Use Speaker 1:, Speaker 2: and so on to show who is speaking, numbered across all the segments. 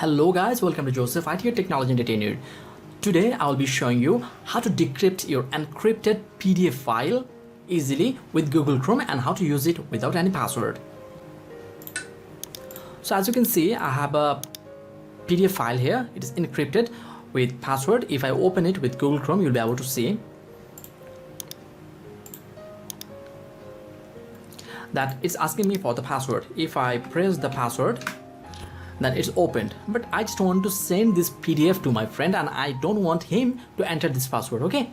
Speaker 1: Hello guys, welcome to Joseph IT Technology Entertainer. Today I will be showing you how to decrypt your encrypted PDF file easily with Google Chrome and how to use it without any password. So as you can see, I have a PDF file here. It is encrypted with password. If I open it with Google Chrome, you'll be able to see that it's asking me for the password. If I press the password, then it's opened, but I just want to send this PDF to my friend and I don't want him to enter this password. Okay,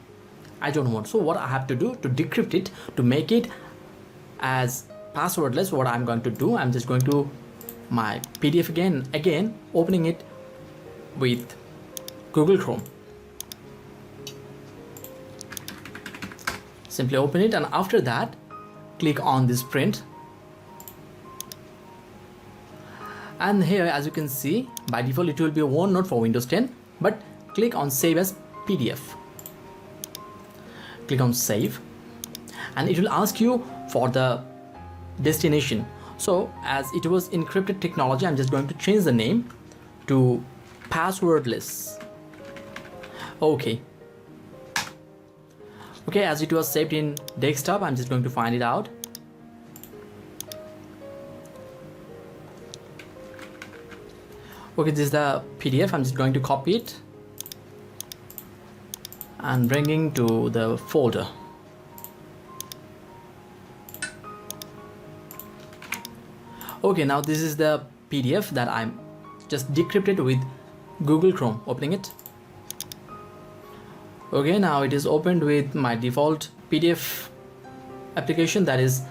Speaker 1: I don't want. So what I have to do to decrypt it, to make it as passwordless, what I'm going to do, I'm just going to my PDF again opening it with Google Chrome. Simply open it, and after that click on this print. And here, as you can see, by default it will be OneNote for Windows 10, but click on Save as PDF. Click on Save, and it will ask you for the destination. So as it was encrypted technology, I'm just going to change the name to passwordless. Okay, as it was saved in desktop, I'm just going to find it out. Okay, this is the PDF. I'm just going to copy it and bringing to the folder. Okay, now this is the PDF that I'm just decrypted with Google Chrome. Opening it. Okay, now it is opened with my default PDF application, that is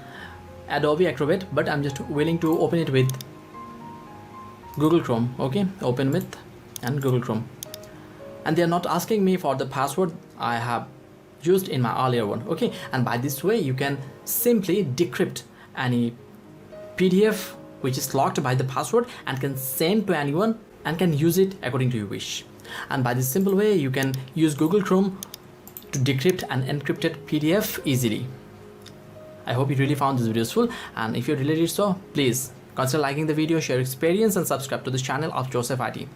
Speaker 1: Adobe Acrobat, but I'm just willing to open it with Google Chrome. Okay, open with and Google Chrome, and they are not asking me for the password I have used in my earlier one. Okay, and by this way you can simply decrypt any PDF which is locked by the password and can send to anyone and can use it according to your wish. And by this simple way you can use Google Chrome to decrypt an encrypted PDF easily. I hope you really found this video useful, and if you really did so, please consider liking the video, share your experience, and subscribe to this channel of Joseph IT.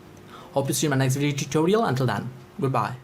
Speaker 1: Hope to see you in my next video tutorial. Until then, goodbye.